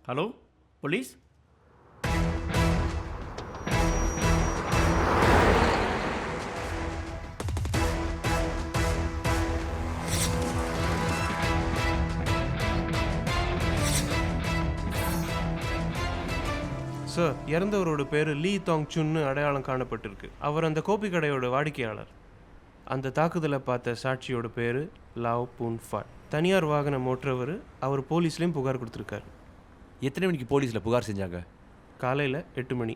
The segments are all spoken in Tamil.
Hello police? சார், இறந்தவரோட பேர் லீ தாங் சுன்னு அடையாளம் காணப்பட்டிருக்கு. அவர் அந்த கோப்பி கடையோட வாடிக்கையாளர். அந்த தாக்குதலை பார்த்த சாட்சியோட பேர் லாவ் பூன் ஃபாட். தனியார் வாகனம் ஓட்டுறவர். அவர் போலீஸ்லேயும் புகார் கொடுத்துருக்காரு. எத்தனை மணிக்கு போலீஸில் புகார் செஞ்சாங்க? காலையில் 8 மணி.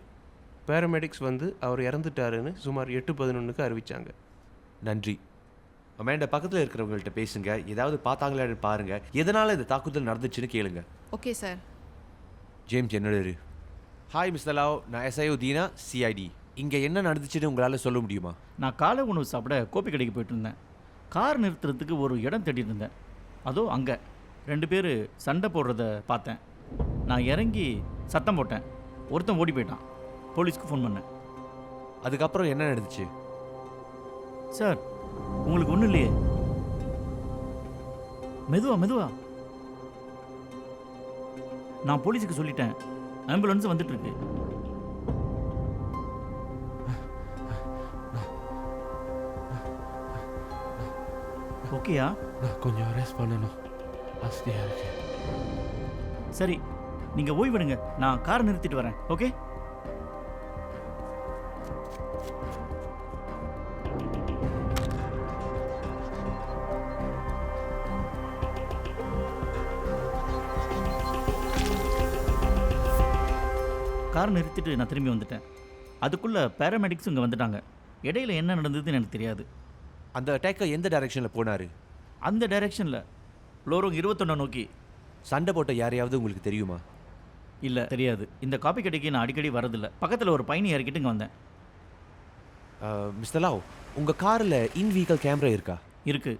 பேராமெடிக்ஸ் வந்து அவர் இறந்துட்டாருன்னு சுமார் 8:11க்கு அறிவித்தாங்க. நன்றி. அமேண்டா, பக்கத்தில் இருக்கிறவங்கள்ட்ட பேசுங்க. ஏதாவது பார்த்தாங்களான்னு பாருங்க. எதனால் இந்த தாக்குதல் நடந்துச்சுன்னு கேளுங்க. Okay sir. ஜேம்ஸ், என்னோட ஹாய் மிஸ்டர் லாவ், நான் எஸ்ஐஓ தீனா, சிஐடி. இங்கே என்ன நடந்துச்சுன்னு உங்களால் சொல்ல முடியுமா? நான் காலை உணவு சாப்பிட கோப்பி கடைக்கு போயிட்டு இருந்தேன். கார் நிறுத்துறதுக்கு ஒரு இடம் தேடிட்டு இருந்தேன். அதோ அங்கே 2 பேர் சண்டை போடுறத பார்த்தேன். நான் இறங்கி சத்தம் போட்டேன். ஒருத்தன் ஓடி போயிட்டான். போலீஸ்க்கு ஃபோன் பண்ணேன். அதுக்கப்புறம் என்ன நடந்துச்சு? சார், உங்களுக்கு ஒன்றும் இல்லையே? மெதுவா. நான் போலீஸுக்கு சொல்லிட்டேன். ஆம்புலன்ஸ் வந்துட்டு இருக்கு. ஓகேயா? நான் கொஞ்சம் ரெஸ்ட் பண்ணணும். அஸ்தியாக இருக்கு. சரி, நீங்கள் ஓய்வெடுங்க. நான் காரை நிறுத்திட்டு வரேன். ஓகே? கார் நிறுத்திட்டு நான் திரும்பி வந்துட்டேன். அதுக்குள்ளே பேராமெடிக்ஸ் இங்கே வந்துட்டாங்க. இடையில என்ன நடந்ததுன்னு எனக்கு தெரியாது. அந்த அட்டாக்கர் எந்த டைரெக்ஷனில் போனார்? அந்த டைரெக்ஷனில் லோரோங் 21 நோக்கி. சண்டை போட்ட யாரையாவது உங்களுக்கு தெரியுமா? இல்லை, தெரியாது. இந்த காப்பி கடைக்கு நான் அடிக்கடி வரதில்லை. பக்கத்தில் ஒரு பயணி இறக்கிட்டு இங்கே வந்தேன். மிஸ்டர் லாவ், உங்கள் காரில் இன் வெஹிக்கல் கேமரா இருக்கா? இருக்கு.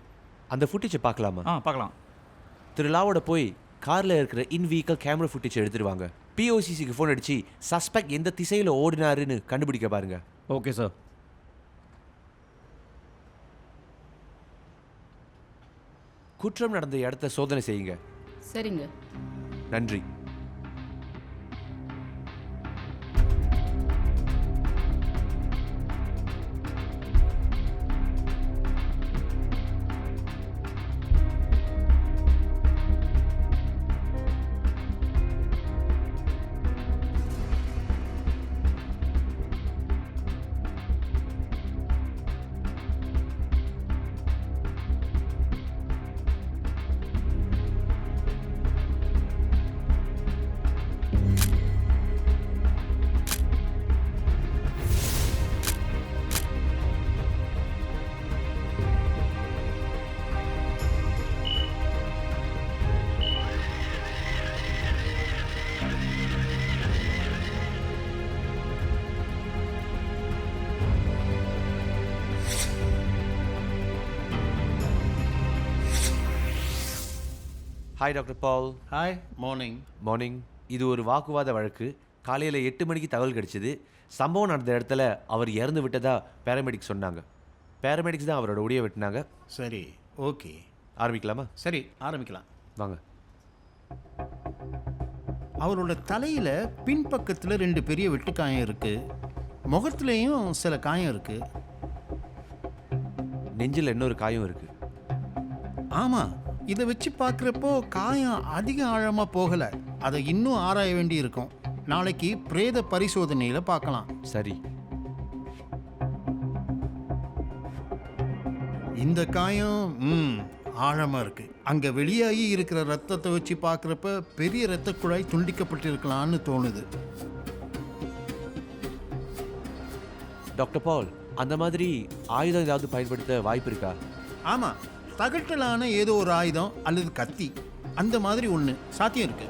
அந்த ஃபுட்டேஜை பார்க்கலாமா? பார்க்கலாம். திரு லாவோட போய் காரில் இருக்கிற இன் வெஹிக்கல் கேமரா ஃபுட்டேஜ் எடுத்துருவாங்க. பிஓசிசிக்கு ஃபோன் அடித்து சஸ்பெக்ட் எந்த திசையில் ஓடினாருன்னு கண்டுபிடிக்க பாருங்க. Okay sir. குற்றம் நடந்த இடத்த சோதனை செய்யுங்க. சரிங்க. நன்றி. Hi doctor Paul. Hi, morning. Morning. இது ஒரு வாக்குவாத வழக்கு. காலையில் 8 மணிக்கு தகவல் கிடைச்சிது. சம்பவம் நடந்த இடத்துல அவர் இறந்து விட்டதா பேராமெடிக்ஸ் சொன்னாங்க. பேராமெடிக்ஸ் தான் அவரோட உடைய வெட்டினாங்க. சரி, ஓகே. ஆரம்பிக்கலாமா? சரி, ஆரம்பிக்கலாம். வாங்க. அவரோட தலையில் பின்பக்கத்தில் 2 பெரிய வெட்டுக்காயம் இருக்குது. முகத்துலேயும் சில காயம் இருக்குது. நெஞ்சில் இன்னொரு காயம் இருக்குது. ஆமாம், இதை வச்சு பார்க்குறப்போ காயம் அதிக ஆழமாக போகலை. அதை இன்னும் ஆராய வேண்டி இருக்கும். நாளைக்கு பிரேத பரிசோதனையில் பார்க்கலாம். சரி. இந்த காயம் ஆழமாக இருக்குது. அங்கே வெளியாகி இருக்கிற ரத்தத்தை வச்சு பார்க்குறப்ப பெரிய இரத்த குழாய் துண்டிக்கப்பட்டிருக்கலான்னு தோணுது. டாக்டர் பால், அந்த மாதிரி ஆயுதம் ஏதாவது பயன்படுத்த வாய்ப்பு இருக்கா? ஆமாம், தகட்டலான ஏதோ ஒரு ஆயுதம் அல்லது கத்தி, அந்த மாதிரி ஒன்று சாத்தியம் இருக்கு.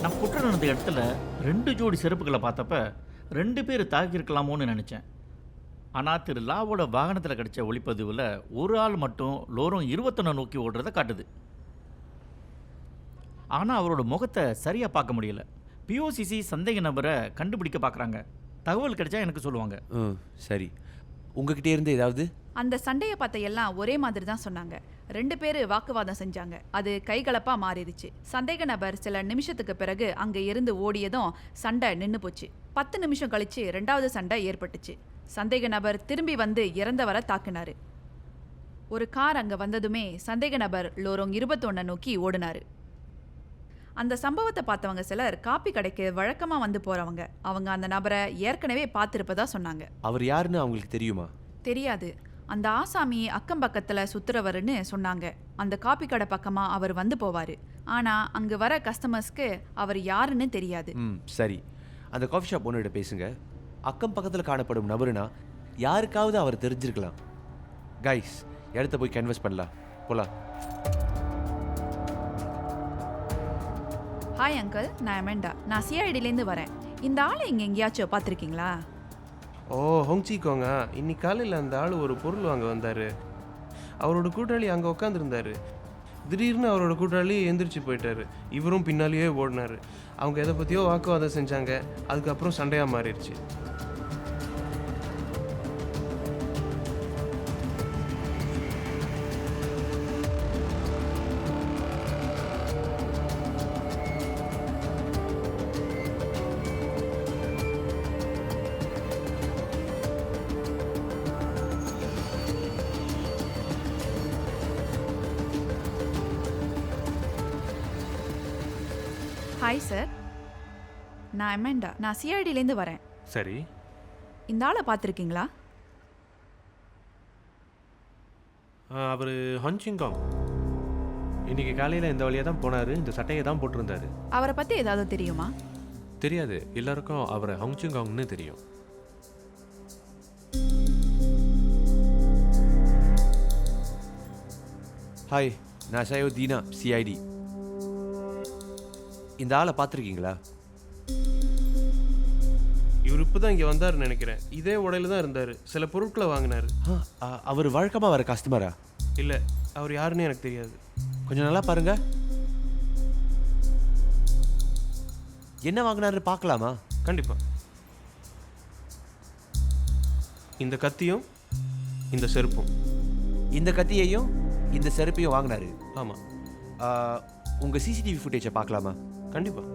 நான் குற்றம் நடந்த இடத்துல 2 ஜோடி செருப்புகளை பார்த்தப்ப 2 பேர் தாக்கியிருக்கலாமோன்னு நினச்சேன். ஆனால் திரு லாவோட வாகனத்தில் கிடைச்ச ஒளிப்பதிவில் ஒரு ஆள் மட்டும் லோரோங் 21 நோக்கி ஓடுறதை காட்டுது. ஆனால் அவரோட முகத்தை சரியாக பார்க்க முடியல. பிஓசிசி சந்தேக நபரை கண்டுபிடிக்க பார்க்குறாங்க. தகவல் கிடைச்சா எனக்கு சொல்லுவாங்க. சரி. உங்ககிட்ட இருந்து ஏதாவது? அந்த சண்டையை பார்த்த எல்லாம் ஒரே மாதிரி தான் சொன்னாங்க. 2 பேர் வாக்குவாதம் செஞ்சாங்க. அது கைகலப்பா மாறிடுச்சு. சந்தேக நபர் சில நிமிஷத்துக்கு பிறகு அங்க இருந்து ஓடியதும் சண்டை நின்று போச்சு. 10 நிமிஷம் கழிச்சு 2வது சண்டை ஏற்பட்டுச்சு. சந்தேக நபர் திரும்பி வந்து இறந்தவரை தாக்குனாரு. ஒரு கார் அங்க வந்ததுமே சந்தேக நபர் லோரோங் 21 நோக்கி ஓடினாரு. அந்த சம்பவத்தை பார்த்தவங்க சிலர் காப்பி கடைக்கு வழக்கமா வந்து போறவங்க. அவங்க அந்த நபரை ஏற்கனவே பார்த்திருப்பதா சொன்னாங்க. அவர் யாருன்னு அவங்களுக்கு தெரியுமா? தெரியாது. அந்த ஆசாமி அக்கம் பக்கத்துல சுத்துறவருன்னு சொன்னாங்க. அந்த காப்பி கடை பக்கமா அவர் வந்து போவாரு. ஆனா அங்க வர கஸ்டமர்ஸ்க்கு அவர் யாருன்னு தெரியாது. சரி, அந்த காஃபி ஷாப் ஓனர்கிட்ட பேசுங்க. அக்கம் பக்கத்தில் காணப்படும் நபருனா யாருக்காவது அவர் தெரிஞ்சிருக்கலாம். கைஸ், இடத்த போய் கேன்வஸ் பண்ணலாம். போலாம். ஹாய் அங்கிள், நான் அமெண்டா. நான் சிஐடிலேருந்து வரேன். இந்த ஆளை இங்கே எங்கேயாச்சும் பார்த்துருக்கீங்களா? ஓ, ஹோங்சிக்கோங்க. இன்னைக்கு காலையில் அந்த ஆள் ஒரு பொருள் வாங்க வந்தார். அவரோட கூட்டாளி அங்கே உட்காந்துருந்தாரு. திடீர்னு அவரோட கூட்டாளி எந்திரிச்சு போயிட்டாரு. இவரும் பின்னாலேயே ஓடினார். அவங்க எதை பற்றியோ வாக்குவாதம் செஞ்சாங்க. அதுக்கப்புறம் சண்டையாக மாறிடுச்சு. ஹாய் சார், நான் அமெண்டா. நான் சிஐடிலேருந்து வரேன். சரி, இந்த ஆளை பார்த்துருக்கீங்களா? அவர் ஹாங்காங். இன்னைக்கு காலையில் இந்த வழியாக தான் போனார். இந்த சட்டையை தான் போட்டிருந்தாரு. அவரை பற்றி ஏதாவது தெரியுமா? தெரியாது. எல்லாருக்கும் அவரை ஹாங்காங்னு தெரியும். ஹாய், நான் சயோ தீனா, சிஐடி. இந்த ஆளை பார்த்துருக்கீங்களா? இவர் இப்போ தான் இங்கே வந்தாருன்னு நினைக்கிறேன். இதே உடையில தான் இருந்தார். சில பொருட்களை வாங்கினார். அவர் வழக்கமாக வர கஸ்டமரா? இல்லை, அவர் யாருன்னு எனக்கு தெரியாது. கொஞ்சம் நல்லா பாருங்க. என்ன வாங்கினாரு பார்க்கலாமா? கண்டிப்பாக. இந்த கத்தியும் இந்த செருப்பும். இந்த கத்தியையும் இந்த செருப்பையும் வாங்கினாரு. ஆமாம். உங்கள் சிசிடிவி ஃபுட்டேஜை பார்க்கலாமா? கண்டிப்பாக.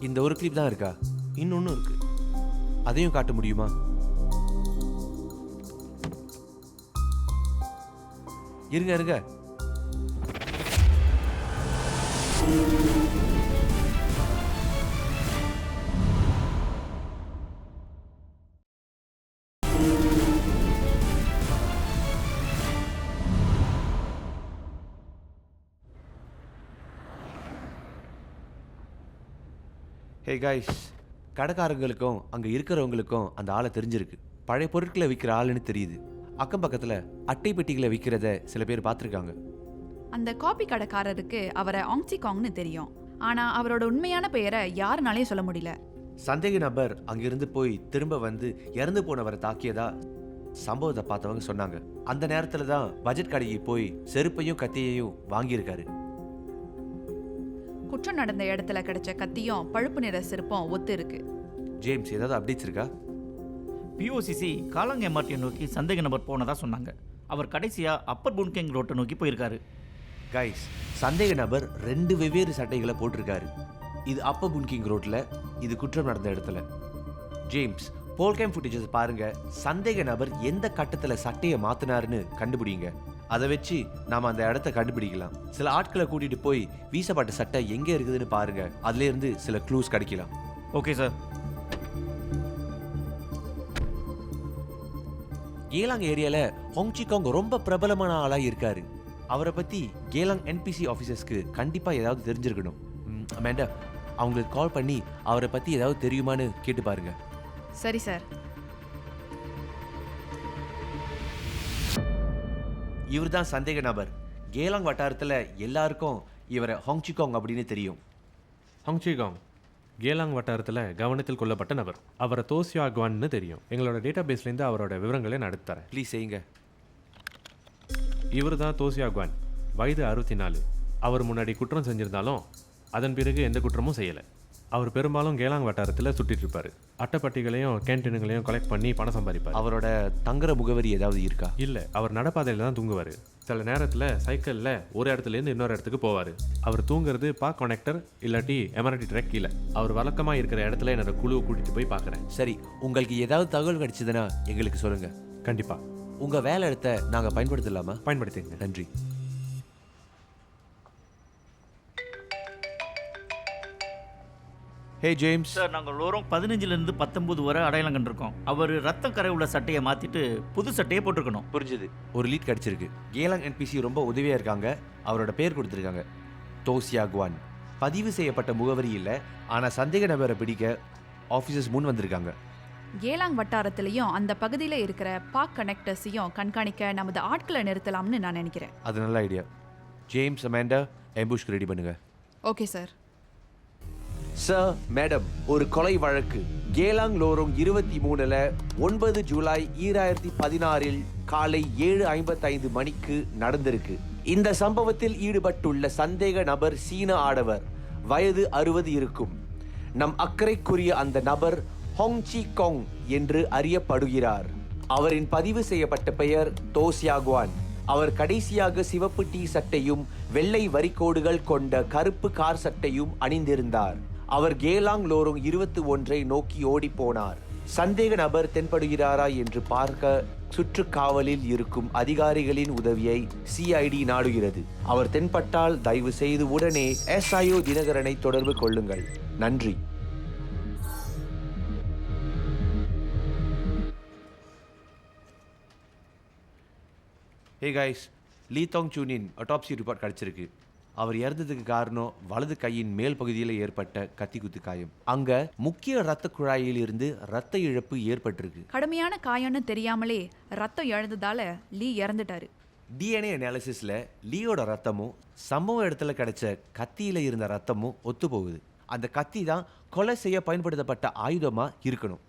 இந்த ஒரு கிளிப் தான் இருக்கா? இன்னொன்று இருக்குது. அதையும் காட்ட முடியுமா? இருங்க இருங்க. ஹே கைஸ், கடைக்காரங்களுக்கும் அங்கே இருக்கிறவங்களுக்கும் அந்த ஆளை தெரிஞ்சிருக்கு. பழைய பொருட்களை விற்கிற ஆளுன்னு தெரியுது. அக்கம் பக்கத்தில் அட்டை பெட்டிகளை விற்கிறத சில பேர் பார்த்துருக்காங்க. அந்த காப்பி கடைக்காரருக்கு அவரை ஆங்சிகாங்னு தெரியும். ஆனால் அவரோட உண்மையான பெயரை யாருனாலையும் சொல்ல முடியல. சந்தேக நபர் அங்கிருந்து போய் திரும்ப வந்து இறந்து போனவரை தாக்கியதா சம்பவத்தை பார்த்தவங்க சொன்னாங்க. அந்த நேரத்தில் தான் பட்ஜெட் கடைக்கு போய் செருப்பையும் கத்தியையும் வாங்கியிருக்காரு. குற்றம் நடந்த இடத்துல கிடைச்ச கத்தியும் பழுப்பு நிற செருப்பும் ஒத்து இருக்கு. ஜேம்ஸ், ஏதாவது அப்டேட்ஸ் இருக்கா? பிஓசிசி காலாங் எம்ஆர்டியை நோக்கி சந்தேக நபர் போனதா சொன்னாங்க. அவர் கடைசியாக அப்பர் புன்கேங் ரோட்டை நோக்கி போயிருக்காரு. கைஸ், சந்தேக நபர் 2 வெவ்வேறு சட்டைகளை போட்டிருக்காரு. இது அப்பர் புன்கிங் ரோட்டில், இது குற்றம் நடந்த இடத்துல. ஜேம்ஸ், போல்கேம் ஃபுட்டேஜஸ் பாருங்க. சந்தேக நபர் எந்த கட்டத்தில் சட்டையை மாற்றினாருன்னு கண்டுபிடிங்க. அதை வச்சு நாம் அந்த இடத்த கண்டுபிடிக்கலாம். சில ஆட்களை கூட்டிகிட்டு போய் வீசப்பட்ட சட்டை எங்கே இருக்குதுன்னு பாருங்க. அதுலேருந்து சில க்ளூஸ் கிடைக்கலாம். Okay sir. கேலாங் ஏரியாவில் ஹோங்சிகாங் ரொம்ப பிரபலமான ஆளாக இருக்காரு. அவரை பற்றி கேலாங் என்பிசி ஆஃபீஸர்ஸ்க்கு கண்டிப்பாக ஏதாவது தெரிஞ்சிருக்கணும். அமேண்டா, அவங்களுக்கு கால் பண்ணி அவரை பற்றி ஏதாவது தெரியுமான்னு கேட்டு பாருங்க. சரி சார். இவர் தான் சந்தேக நபர். கேலாங் வட்டாரத்தில் எல்லாருக்கும் இவரை ஹோங்சிகாங் அப்படின்னு தெரியும். ஹாங்காங் கேலாங் வட்டாரத்தில் கவனத்தில் கொள்ளப்பட்ட நபர். அவரை தோசியாகுவான்னு தெரியும். எங்களோட டேட்டா பேஸ்லேருந்து அவரோட விவரங்களை நான் எடுத்து தரேன். ப்ளீஸ் செய்யுங்க. இவர் தான் தோசியாகுவான், வயது 64. அவர் முன்னாடி குற்றம் செஞ்சிருந்தாலும் அதன் பிறகு எந்த குற்றமும் செய்யலை. அவர் பெரும்பாலும் கேலாங் வட்டாரத்தில் சுற்றிட்டு இருப்பார். அட்டைப்பட்டிகளையும் கேன்டீன்களையும் கலெக்ட் பண்ணி பணம் சம்பாதிப்பார். அவரோட தங்குற முகவரி ஏதாவது இருக்கா? இல்லை, அவர் நடப்பாதையில் தான் தூங்குவார். சில நேரத்தில் சைக்கிளில் ஒரு இடத்துலேருந்து இன்னொரு இடத்துக்கு போவார். அவர் தூங்குறது பார்க் கனெக்டர் இல்லாட்டி எம்ஆர்டி ட்ரெக் கீழே. அவர் வழக்கமாக இருக்கிற இடத்துல என்னோட குழுவை கூட்டிகிட்டு போய் பார்க்குறேன். சரி, உங்களுக்கு ஏதாவது தகவல் கிடைச்சதுன்னா எங்களுக்கு சொல்லுங்கள். கண்டிப்பாக. உங்கள் வேலை இடத்த நாங்கள் பயன்படுத்தலாமா? பயன்படுத்திங்க. நன்றி. ஹே ஜேம்ஸ். சார், நாங்கள் லோரம் 15லேருந்து 19 வரை அடையாளம் கண்டிருக்கோம். அவர் ரத்த கரை உள்ள சட்டையை மாற்றிட்டு புது சட்டையை போட்டிருக்கணும். புரிஞ்சுது. ஒரு லீட் கிடச்சிருக்கு. கேலாங் என்பிசி ரொம்ப உதவியாக இருக்காங்க. அவரோட பேர் கொடுத்துருக்காங்க, தோசியாகுவான். பதிவு செய்யப்பட்ட முகவரி இல்லை, ஆனால் சந்தேக நபரை பிடிக்க ஆஃபீஸர்ஸ் முன் வந்திருக்காங்க. கேலாங் வட்டாரத்திலையும் அந்த பகுதியில் இருக்கிற பார்க் கனெக்டர்ஸையும் கண்காணிக்க நமது ஆட்களை நிறுத்தலாம்னு நான் நினைக்கிறேன். அது நல்ல ஐடியா. ஜேம்ஸ், அமேண்டா, எம்புஷ்க்கு ரெடி பண்ணுங்க. Okay sir. சார், மேடம், ஒரு கொலை வழக்கு கேலாங் லோரோங் 23 9 ஜூலை 2016 காலை 7:55 மணிக்கு நடந்திருக்கு. இந்த சம்பவத்தில் ஈடுபட்டுள்ள சந்தேக நபர் சீன ஆடவர், வயது 60 இருக்கும். நம் அக்கறைக்குரிய அந்த நபர் ஹொங்சி கொங் என்று அறியப்படுகிறார். அவரின் பதிவு செய்யப்பட்ட பெயர் தோசியாகுவான். அவர் கடைசியாக சிவப்பு டீ சட்டையும் வெள்ளை வரிக்கோடுகள் கொண்ட கருப்பு கார் சட்டையும் அணிந்திருந்தார். அவர் கேலாங் லோரோங் 21 நோக்கி ஓடி போனார். சந்தேக நபர் தென்படுகிறாரா என்று பார்க்க சுற்றுக்காவலில் இருக்கும் அதிகாரிகளின் உதவியை சிஐடி நாடுகிறது. அவர் தென்பட்டால் தயவு செய்து உடனே SIO தினகரனை தொடர்பு கொள்ளுங்கள். நன்றி. ஹே கைஸ், லீ தாங் சூனின் அட்டாப்சி ரிப்போர்ட் கிடச்சிருக்கு. அவர் இறந்ததுக்கு காரணம் வலது கையின் மேல் பகுதியில் ஏற்பட்ட கத்தி குத்து காயம். அங்க முக்கிய இரத்த குழாயில் இருந்து இரத்த இழப்பு ஏற்பட்டிருக்கு. கடுமையான காயம்னு தெரியாமலே ரத்தம் இழந்ததால லீ இறந்துட்டாரு. DNA அனாலிசிஸ்ல லீயோட ரத்தமும் சம்பவ இடத்துல கிடைச்ச கத்தியில இருந்த ரத்தமும் ஒத்து போகுது. அந்த கத்தி தான் கொலை செய்ய பயன்படுத்தப்பட்ட ஆயுதமா இருக்கணும்.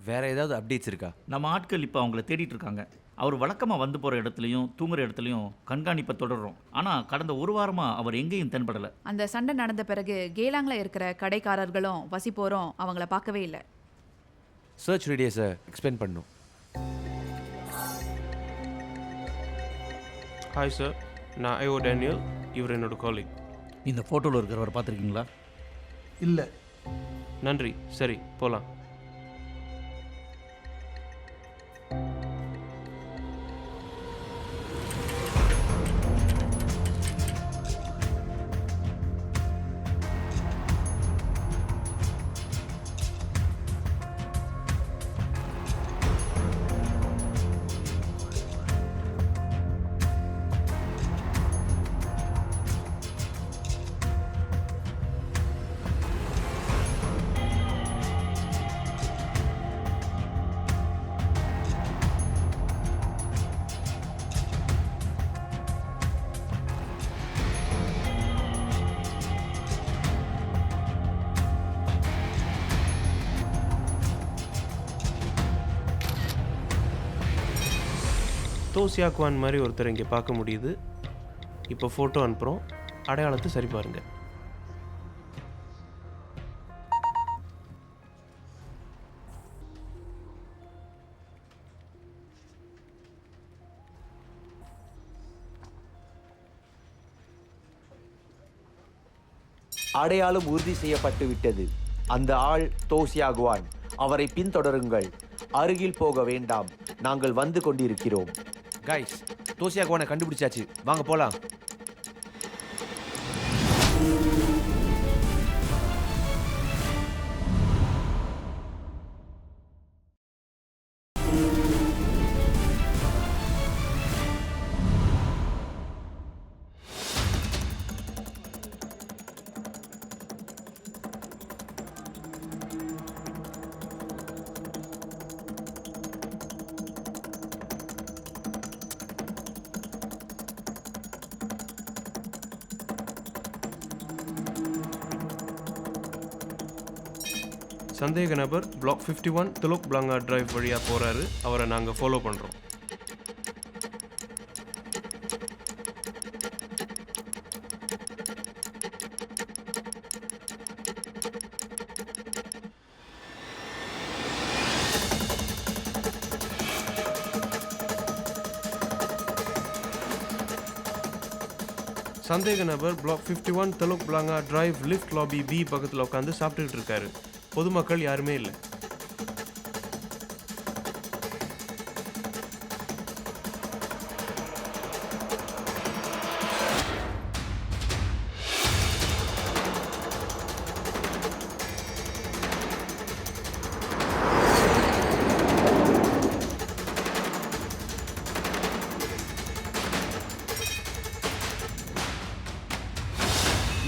வேற ஏதாவது அப்டேட்ஸ் இருக்கா? நம்ம ஆட்கள் இப்போ அவங்கள தேடிட்டு இருக்காங்க. அவர் வழக்கமாக வந்து போகிற இடத்துலையும் தூங்குற இடத்துலையும் கண்காணிப்பை தொடர்றோம். ஆனால் கடந்த ஒரு வாரமாக அவர் எங்கேயும் தென்படலை. அந்த சண்டை நடந்த பிறகு கேலாங்கில் இருக்கிற கடைக்காரர்களும் வசிப்போரும் அவங்கள பார்க்கவே இல்லை. சர்ச் ரேடியஸை எக்ஸ்பெண்ட் பண்ணும். ஹாய் சார், நான் ஐஓ டேனியல். இவர் என்னோட காலிக். இந்த ஃபோட்டோவில் இருக்கிறவர் பார்த்துருக்கீங்களா? இல்லை. நன்றி. சரி, போகலாம். தோசியாகுவான் மாதிரி ஒருத்தர் இங்கே பார்க்க முடியுது. இப்போ ஃபோட்டோ அனுப்புகிறோம். அடையாளத்தை சரி பாருங்கள். அடையாளம் உறுதி செய்யப்பட்டு விட்டது. அந்த ஆள் தோசியாகுவான். அவரை பின்தொடருங்கள். அருகில் போக வேண்டாம். நாங்கள் வந்து கொண்டிருக்கிறோம். கைஸ், தோசியாகுவானை கண்டுபிடிச்சாச்சு. வாங்க போலாம். சந்தேக நபர் பிளாக் 51 துலோக் பிளாங்கா டிரைவ் வழியாக போகிறாரு. அவரை நாங்கள் ஃபாலோ பண்ணுறோம். சந்தேக நபர் block 51 Teluk Blangah Drive lift lobby B பக்கத்தில் உட்காந்து சாப்பிட்டுக்கிட்டு இருக்காரு. பொதுமக்கள் யாருமே இல்லை.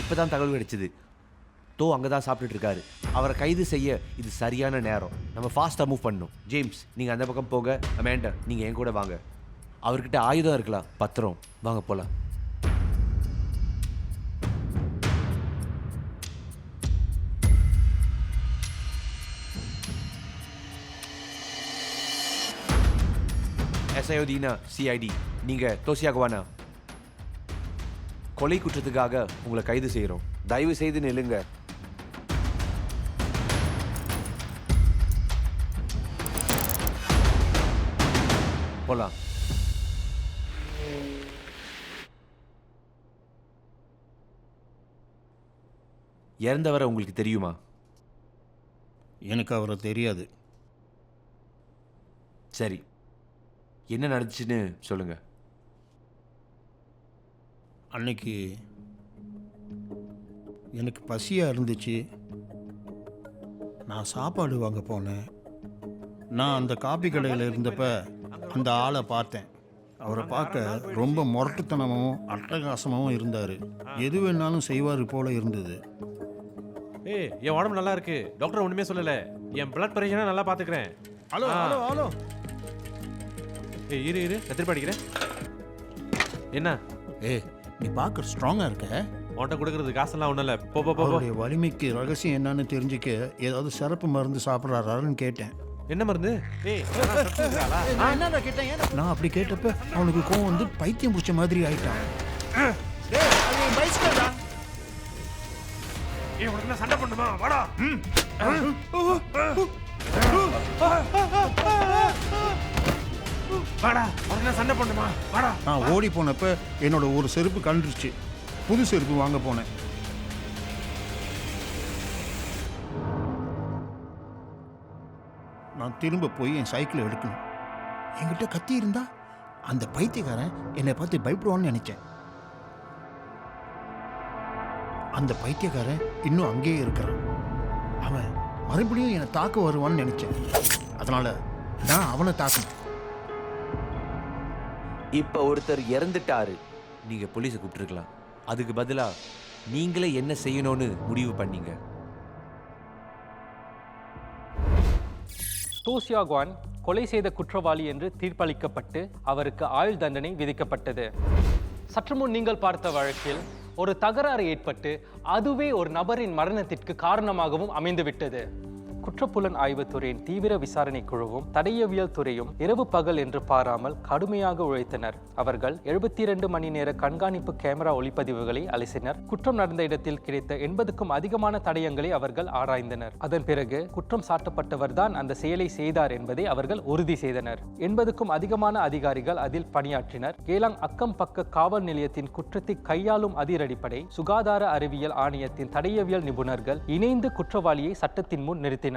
இப்பதான் தகவல் கிடைச்சது. தோ அங்கே தான் சாப்பிட்டுட்டு இருக்காரு. அவரை கைது செய்ய இது சரியான நேரம். நம்ம ஃபாஸ்ட்டாக மூவ் பண்ணணும். ஜேம்ஸ், நீங்கள் அந்த பக்கம் போக. அமேண்டா, நீங்கள் என் கூட வாங்க. அவர்கிட்ட ஆயுதம் இருக்கலாம், பத்திரம். வாங்க போகலாம். எஸ்ஐஓடினா சிஐடி, நீங்கள் தோசியாகுவானா? கொலை குற்றத்துக்காக உங்களை கைது செய்கிறோம். தயவு செய்து நில்லுங்க. போலாம். இறந்தவரை உங்களுக்கு தெரியுமா? எனக்கு அவரை தெரியாது. சரி, என்ன நடந்துச்சுன்னு சொல்லுங்க. அன்னைக்கு எனக்கு பசியாக இருந்துச்சு. நான் சாப்பாடு வாங்க போனேன். நான் அந்த காபி கடையில் இருந்தப்ப அந்த ஆளை பார்த்தேன். அவரை பார்க்க ரொம்ப முரட்டுத்தனமும் அட்டகாசமாகவும் இருந்தார். எது வேணாலும் செய்வார் போல இருந்தது. ஏய், என் உடம்பு நல்லா இருக்கு. டாக்டர் ஒண்ணுமே சொல்லல. என் பிளட் பிரஷரை நல்லா பாத்துக்கிறேன். Hello hello hello. ஏய், இரு நான் திருப்பி அடிக்கிறேன். என்ன? நீ பார்க்க ஸ்ட்ராங்காக இருக்க. உன்கிட்ட கொடுக்கறது காசெல்லாம் ஒன்றும் இல்லை. போ. அவருடைய வலிமைக்கு ரகசியம் என்னன்னு தெரிஞ்சுக்க ஏதாவது சிறப்பு மருந்து சாப்பிட்றாரான்னு கேட்டேன். என்ன மருந்து? நான் அப்படி கேட்டப்ப அவனுக்கு கோவம் வந்து பைத்தியம் பிடிச்ச மாதிரி ஆயிட்டான். சண்டை பண்ணுமா? வாடா. வாடா, உடனே சண்டை பண்ணுமா? வாடா. நான் ஓடி போனப்ப என்னோட ஒரு செருப்பு கழண்டுருச்சு. புது செருப்பு வாங்க போனேன். நான் திரும்ப போய் என் சைக்கிளை எடுக்கணும். என்கிட்ட கத்தி இருந்தா அந்த பைத்தியக்காரன் என்னை பார்த்து பயப்படுவான்னு நினைச்சேன். அந்த பைத்தியக்காரன் இன்னும் அங்கேயே இருக்கிறான். அவன் மறுபடியும் என்னை தாக்க வருவான்னு நினைச்சேன். அதனால நான் அவனை தாக்கணும். இப்போ ஒருத்தர் இறந்துட்டாரு. நீங்க போலீஸை கூப்பிட்டுருக்கலாம். அதுக்கு பதிலா நீங்களே என்ன செய்யணும்னு முடிவு பண்ணீங்க. தோசியாகுவான் கொலை செய்த குற்றவாளி என்று தீர்ப்பளிக்கப்பட்டு அவருக்கு ஆயுள் தண்டனை விதிக்கப்பட்டது. சற்று முன் நீங்கள் பார்த்த வழக்கில் ஒரு தகராறு ஏற்பட்டு அதுவே ஒரு நபரின் மரணத்திற்கு காரணமாகவும் அமைந்துவிட்டது. குற்றப்புலன் ஆய்வுத்துறையின் தீவிர விசாரணை குழுவும் தடயவியல் துறையும் இரவு பகல் என்று பாராமல் கடுமையாக உழைத்தனர். அவர்கள் 72 மணி நேர கண்காணிப்பு கேமரா ஒளிப்பதிவுகளை அலசினர். குற்றம் நடந்த இடத்தில் கிடைத்த 80க்கும் அதிகமான தடயங்களை அவர்கள் ஆராய்ந்தனர். அதன் பிறகு குற்றம் சாட்டப்பட்டவர் தான் அந்த செயலை செய்தார் என்பதை அவர்கள் உறுதி செய்தனர். 80க்கும் அதிகமான அதிகாரிகள் அதில் பணியாற்றினர். கேலாங் அக்கம் பக்க காவல் நிலையத்தின் குற்றத்தை கையாளும் அதிரடிப்படை, சுகாதார அறிவியல் ஆணையத்தின் தடயவியல் நிபுணர்கள் இணைந்து குற்றவாளியை சட்டத்தின் முன் நிறுத்தினர்.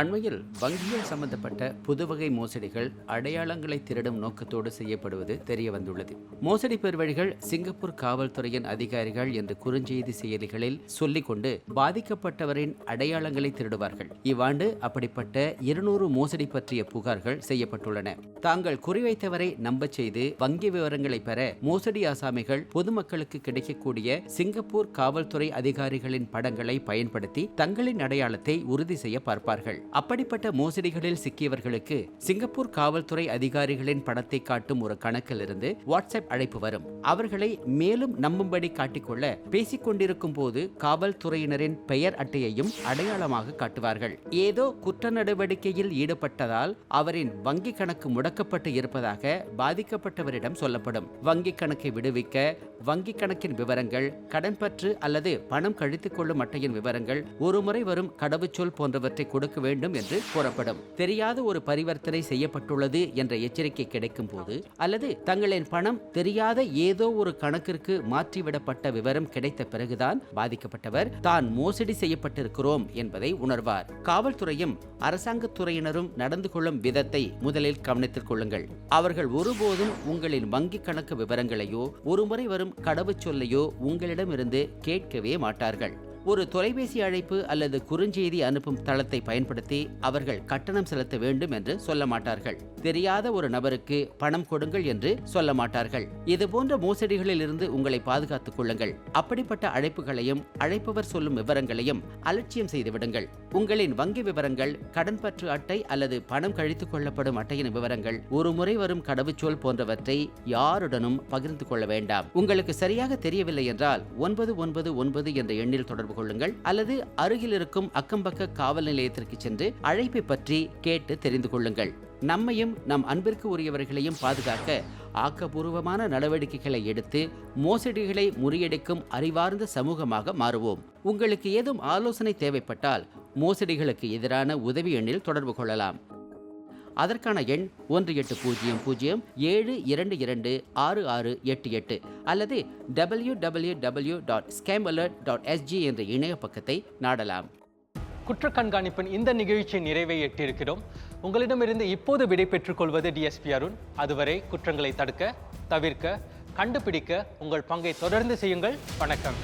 அண்மையில் வங்கியில் சம்பந்தப்பட்ட புதுவகை மோசடிகள் அடையாளங்களை திருடும் நோக்கத்தோடு செய்யப்படுவது தெரிய வந்துள்ளது. மோசடி பெறுவழிகள் சிங்கப்பூர் காவல்துறையின் அதிகாரிகள் என்று குறுஞ்செய்தி செயலிகளில் சொல்லிக்கொண்டு பாதிக்கப்பட்டவரின் அடையாளங்களை திருடுவார்கள். இவ்வாண்டு அப்படிப்பட்ட 200 மோசடி பற்றிய புகார்கள் செய்யப்பட்டுள்ளன. தாங்கள் குறிவைத்தவரை நம்பச் செய்து வங்கி விவரங்களை பெற மோசடி ஆசாமிகள் பொதுமக்களுக்கு கிடைக்கக்கூடிய சிங்கப்பூர் காவல்துறை அதிகாரிகளின் படங்களை பயன்படுத்தி தங்களின் அடையாளத்தை உறுதி செய்ய பார்ப்பார்கள். வருவார்கள். அப்படிப்பட்ட மோசடிகளில் சிக்கியவர்களுக்கு சிங்கப்பூர் காவல்துறை அதிகாரிகளின் படத்தை காட்டும் ஒரு கணக்கிலிருந்து வாட்ஸ்அப் அழைப்பு வரும். அவர்களை மேலும் நம்பும்படி காட்டிக்கொள்ள பேசிக் கொண்டிருக்கும் போது காவல்துறையினரின் பெயர் அட்டையையும் அடையாளமாக காட்டுவார்கள். ஏதோ குற்ற நடவடிக்கையில் ஈடுபட்டதால் அவரின் வங்கி கணக்கு முடக்கப்பட்டு இருப்பதாக பாதிக்கப்பட்டவரிடம் சொல்லப்படும். வங்கி கணக்கை விடுவிக்க வங்கி கணக்கின் விவரங்கள், கடன்பற்று அல்லது பணம் கழித்துக் கொள்ளும் அட்டையின் விவரங்கள், ஒருமுறை வரும் கடவுச்சொல் போன்றவற்றை கொடுக்க வேண்டும் என்று கூறப்படும். தெரியாத ஒரு பரிவர்த்தனை செய்யப்பட்டுள்ளது என்ற எச்சரிக்கை கிடைக்கும் போது அல்லது தங்களின் பணம் தெரியாத ஏதோ ஒரு கணக்கிற்கு மாற்றிவிடப்பட்ட விவரம் கிடைத்த பிறகுதான் பாதிக்கப்பட்டவர் தான் மோசடி செய்யப்பட்டிருக்கிறோம் என்பதை உணர்வார். காவல்துறையும் அரசாங்கத்துறையினரும் நடந்து கொள்ளும் விதத்தை முதலில் கவனித்துக் கொள்ளுங்கள். அவர்கள் ஒருபோதும் உங்களின் வங்கி கணக்கு விவரங்களையோ ஒருமுறை வரும் கடவுச்சொல்லையோ உங்களிடமிருந்து கேட்கவே மாட்டார்கள். ஒரு தொலைபேசி அழைப்பு அல்லது குறுஞ்செய்தி அனுப்பும் தளத்தை பயன்படுத்தி அவர்கள் கட்டணம் செலுத்த வேண்டும் என்று சொல்ல மாட்டார்கள். தெரியாத ஒரு நபருக்கு பணம் கொடுங்கள் என்று சொல்ல மாட்டார்கள். இதுபோன்ற மோசடிகளில் இருந்து உங்களை பாதுகாத்துக் கொள்ளுங்கள். அப்படிப்பட்ட அழைப்புகளையும் அழைப்பவர் சொல்லும் விவரங்களையும் அலட்சியம் செய்துவிடுங்கள். உங்களின் வங்கி விவரங்கள், கடன்பற்று அட்டை அல்லது பணம் கழித்துக் கொள்ளப்படும் அட்டையின் விவரங்கள், ஒரு முறை வரும் கடவுச்சொல் போன்றவற்றை யாருடனும் பகிர்ந்து கொள்ள வேண்டாம். உங்களுக்கு சரியாக தெரியவில்லை என்றால் 999 என்ற எண்ணில் தொடர்பு கொள்ளுங்கள் அல்லது அருகில் இருக்கும் அக்கம்பக்க காவல் நிலையத்திற்கு சென்று அழைப்பை பற்றி கேட்டு தெரிந்து கொள்ளுங்கள். நம்மையும் நம் அன்பிற்கு உரியவர்களையும் பாதுகாக்க ஆக்கப்பூர்வமான நடவடிக்கைகளை எடுத்து மோசடிகளை முறியடிக்கும் அறிவார்ந்த சமூகமாக மாறுவோம். உங்களுக்கு ஏதும் ஆலோசனை தேவைப்பட்டால் மோசடிகளுக்கு எதிரான உதவி எண்ணில் தொடர்பு கொள்ளலாம். அதற்கான எண் 1800-722-6688 அல்லது www.scamalert.sg என்ற இணைய பக்கத்தை நாடலாம். குற்ற கண்காணிப்பின் இந்த நிகழ்ச்சியை நிறைவை எட்டியிருக்கிறோம். உங்களிடமிருந்து இப்போது விடை பெற்றுக் கொள்வது டிஎஸ்பி அருண். அதுவரை குற்றங்களை தடுக்க, தவிர்க்க, கண்டுபிடிக்க உங்கள் பங்கை தொடர்ந்து செய்யுங்கள். வணக்கம்.